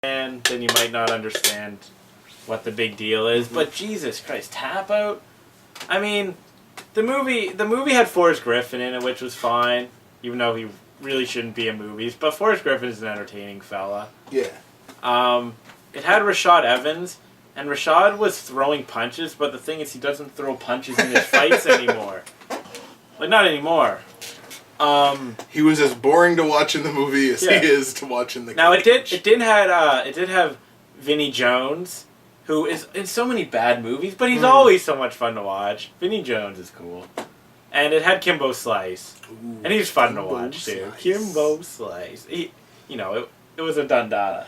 then you might not understand what the big deal is. But Jesus Christ, Tap Out? I mean, the movie had Forrest Griffin in it, which was fine, even though he really shouldn't be in movies. But Forrest Griffin is an entertaining fella. Yeah. It had Rashad Evans, and Rashad was throwing punches, but the thing is he doesn't throw punches in his fights anymore. Like, not anymore. He was as boring to watch in the movie as he is to watch in the Now cage. it did have Vinnie Jones, who is in so many bad movies, but he's always so much fun to watch. Vinnie Jones is cool. And it had Kimbo Slice. Ooh, and he's fun to watch too. Kimbo Slice. It was a Dundada.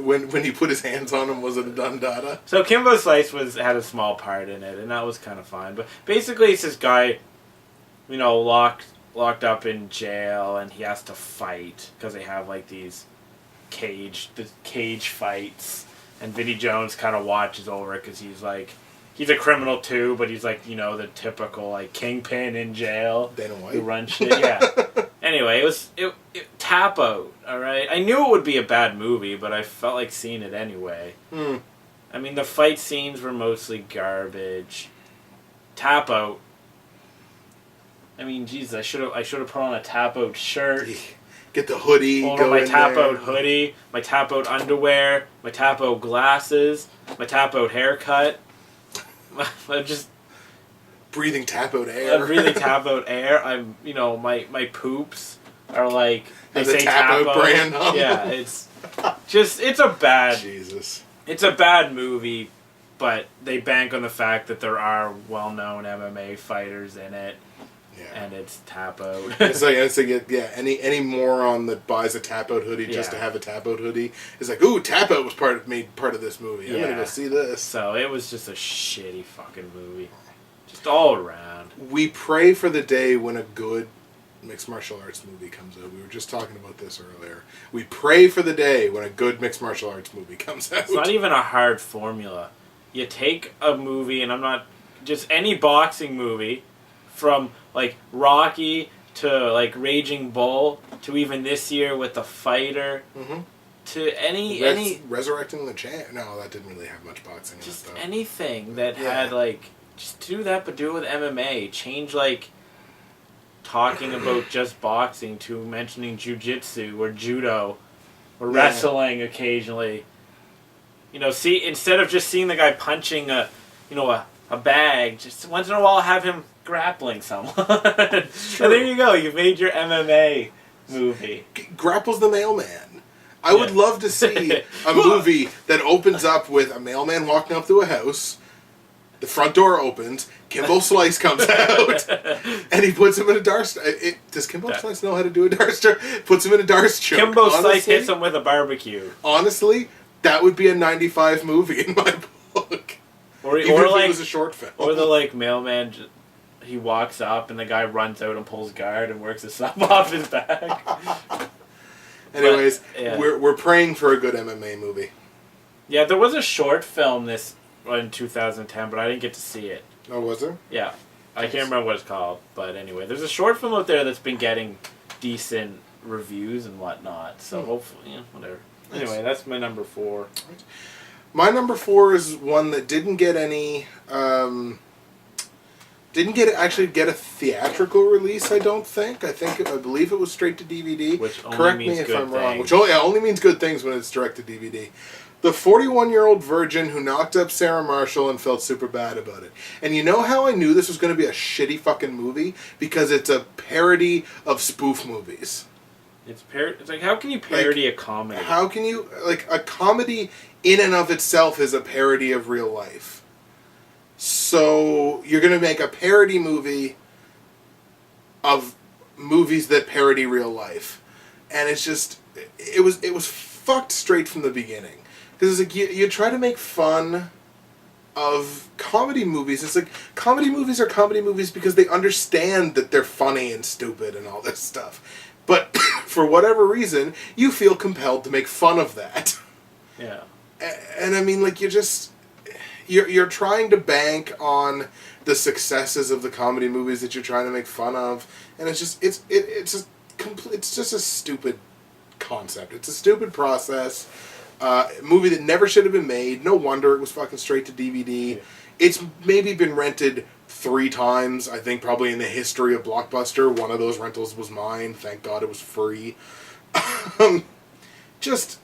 When he put his hands on him, was it a Dundada? So Kimbo Slice had a small part in it, and that was kind of fun. But basically, it's this guy, locked up in jail, and he has to fight because they have like these cage fights, and Vinnie Jones kind of watches over it because he's a criminal too, but he's like the typical like kingpin in jail Dana White who runs shit. Yeah. Anyway, it Tap Out. All right, I knew it would be a bad movie, but I felt like seeing it anyway. I mean, the fight scenes were mostly garbage. Tap Out. I mean, Jesus, I should have put on a Tap Out shirt. Get the hoodie. Over my Tap Out hoodie, my Tap Out underwear, my Tap Out glasses, my Tap Out haircut. I'm just breathing Tap Out air. I'm breathing Tap Out air. I'm my poops are like they say Tap Out brand on them. Yeah, it's a bad Jesus. It's a bad movie, but they bank on the fact that there are well-known MMA fighters in it. Yeah. And it's Tap Out. it's like any moron that buys a Tap Out hoodie just to have a Tap Out hoodie is like, ooh, Tap Out was part of this movie. I'm gonna go see this. So it was just a shitty fucking movie, just all around. We pray for the day when a good mixed martial arts movie comes out. We were just talking about this earlier. We pray for the day when a good mixed martial arts movie comes out. It's not even a hard formula. You take a movie, and I'm not just any boxing movie. From like Rocky to like Raging Bull to even this year with The Fighter to any Resurrecting the Champ. No, that didn't really have much boxing. Just in it, anything that had like just do that, but do it with MMA. Change like talking about just boxing to mentioning jiu-jitsu or judo or wrestling occasionally. See instead of just seeing the guy punching a bag, just once in a while have him grappling someone. And there you go. You've made your MMA movie. Grapples the Mailman. I would love to see a movie that opens up with a mailman walking up to a house, the front door opens, Kimbo Slice comes out, and he puts him in a darts. Does Kimbo Slice know how to do a darts choke? Puts him in a darts choke. Kimbo Slice hits him with a barbecue. Honestly, that would be a 95 movie in my book. Or if it was a short film. Or the mailman, he walks up and the guy runs out and pulls guard and works a sub off his back. Anyways, we're praying for a good MMA movie. Yeah, there was a short film in 2010, but I didn't get to see it. Oh, was there? Yeah. I can't remember what it's called, but anyway, there's a short film out there that's been getting decent reviews and whatnot, so hopefully, whatever. Nice. Anyway, that's my number 4. My number 4 is one that didn't get any... actually get a theatrical release, I don't think. I believe it was straight to DVD. Which only Correct means me if good I'm wrong. things. Which only means good things when it's direct to DVD. The 41-year-old virgin who knocked up Sarah Marshall and felt super bad about it. And you know how I knew this was going to be a shitty fucking movie? Because it's a parody of spoof movies. It's like, how can you parody a comedy? How can you... a comedy in and of itself is a parody of real life. So you're going to make a parody movie of movies that parody real life. And it's just... It was fucked straight from the beginning. Because it's like, you try to make fun of comedy movies. It's like, comedy movies are comedy movies because they understand that they're funny and stupid and all this stuff. But for whatever reason, you feel compelled to make fun of that. Yeah. And I mean, you're trying to bank on the successes of the comedy movies that you're trying to make fun of, and it's just a stupid concept. It's a stupid process. Movie that never should have been made. No wonder it was fucking straight to DVD. Yeah. It's maybe been rented 3 times, I think, probably in the history of Blockbuster. One of those rentals was mine. Thank God it was free. Just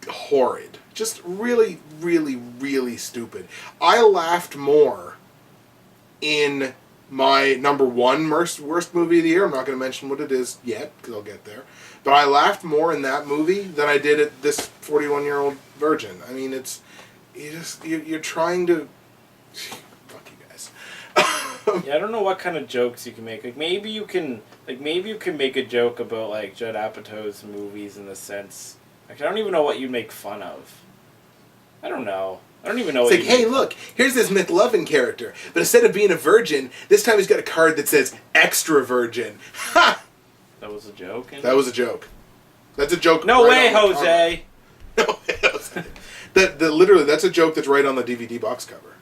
horrid. Just really, really, really stupid. I laughed more in my number 1 worst movie of the year. I'm not going to mention what it is yet, because I'll get there. But I laughed more in that movie than I did at this 41-year-old virgin. I mean, you're trying to... Fuck you guys. Yeah, I don't know what kind of jokes you can make. Maybe you can make a joke about like Judd Apatow's movies in the sense. I don't even know what you'd make fun of. I don't know. I don't even know. It's like, hey, look, here's this McLovin character, but instead of being a virgin, this time he's got a card that says extra virgin. Ha! That was a joke. That was a joke. That's a joke. No right way, Jose. No way, Jose. Literally, that's a joke that's right on the DVD box cover.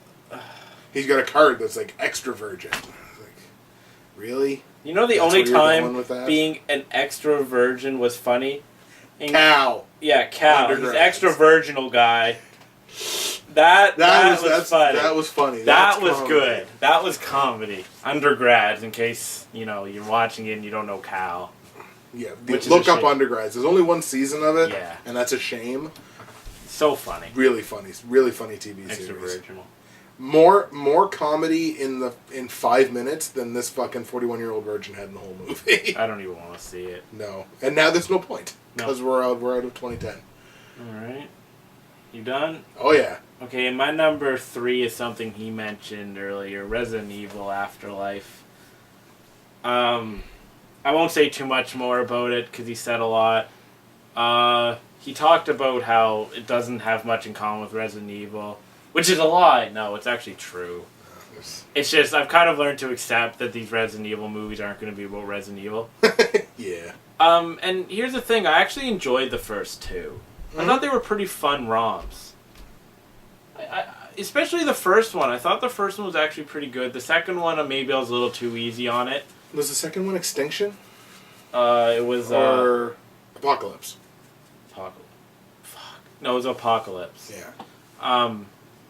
He's got a card that's like extra virgin. Like, really? You know, the That's only where you're time going with that? being an extra virgin was funny. Cal. Yeah, Cal. He's Undergrads. extra virginal guy. That was funny. That was funny. That was comedy. good. That was comedy. Undergrads, in case you're watching it and you don't know Cal. Yeah, Which is look a up shame. Undergrads. There's only 1 season of it, Yeah. and that's a shame. So funny. Really funny TV Extra series. virginal. More comedy in 5 minutes than this fucking 41-year-old virgin had in the whole movie. I don't even want to see it. No, and now there's no point because we're out of 2010. All right. You done? Oh yeah. Okay, and my number 3 is something he mentioned earlier, Resident Evil Afterlife. I won't say too much more about it because he said a lot. He talked about how it doesn't have much in common with Resident Evil, which is a lie. No, it's actually true. It's just I've kind of learned to accept that these Resident Evil movies aren't going to be about Resident Evil. Yeah. And here's the thing, I actually enjoyed the first 2. I thought they were pretty fun ROMs. Especially the first one. I thought the first one was actually pretty good. The second one, maybe I was a little too easy on it. Was the second one Extinction? It was... or Apocalypse? Apocalypse. Fuck. No, it was Apocalypse. Yeah. I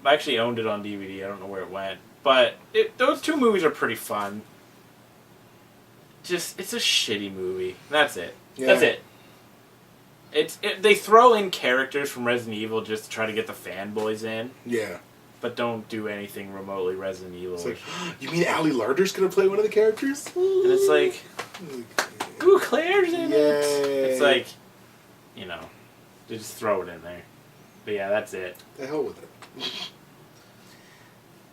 actually owned it on DVD. I don't know where it went. But those 2 movies are pretty fun. Just, it's a shitty movie. That's it. Yeah. That's it. They throw in characters from Resident Evil just to try to get the fanboys in, Yeah. but don't do anything remotely Resident Evil. It's like, you mean Ali Larder's gonna play one of the characters? And it's like, ooh, Claire's in it. Yay. It's like, they just throw it in there. But yeah, that's it. The hell with it.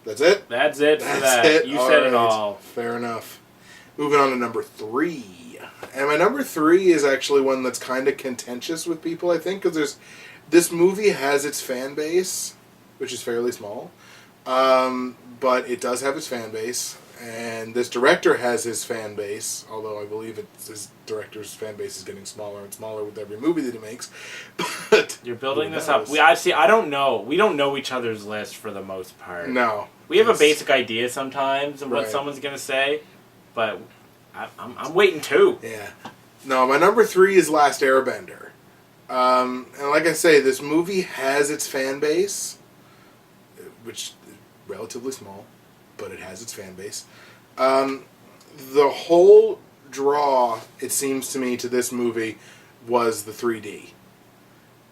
That's it? That's it for That's that. it? You said it Alright. all. Fair enough. Moving on to number 3. And my number 3 is actually one that's kind of contentious with people, I think, because this movie has its fan base, which is fairly small, but it does have its fan base, and this director has his fan base, although I believe his director's fan base is getting smaller and smaller with every movie that he makes. But You're building who this up. knows? I don't know. We don't know each other's list for the most part. No. We have a It's- basic idea sometimes of what Right. someone's going to say, but I'm waiting too. Yeah. No, my number 3 is Last Airbender. And like I say, this movie has its fan base, which is relatively small, but it has its fan base. The whole draw, it seems to me, to this movie was the 3D.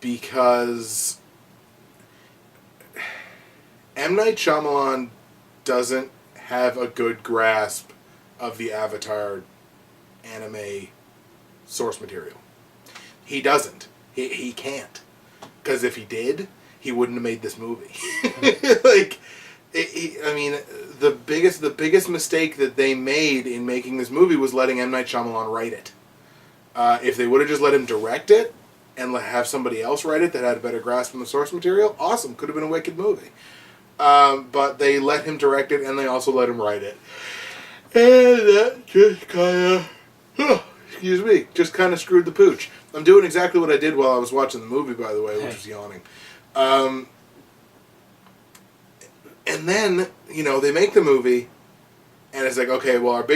Because M. Night Shyamalan doesn't have a good grasp of the Avatar anime source material. He doesn't. He can't. Because if he did, he wouldn't have made this movie. The biggest mistake that they made in making this movie was letting M. Night Shyamalan write it. If they would have just let him direct it and have somebody else write it that had a better grasp on the source material, awesome. Could have been a wicked movie. But they let him direct it and they also let him write it. And that just kind of, excuse me, just kind of screwed the pooch. I'm doing exactly what I did while I was watching the movie, by the way, which was yawning. And then, they make the movie, and it's like, okay, well, our big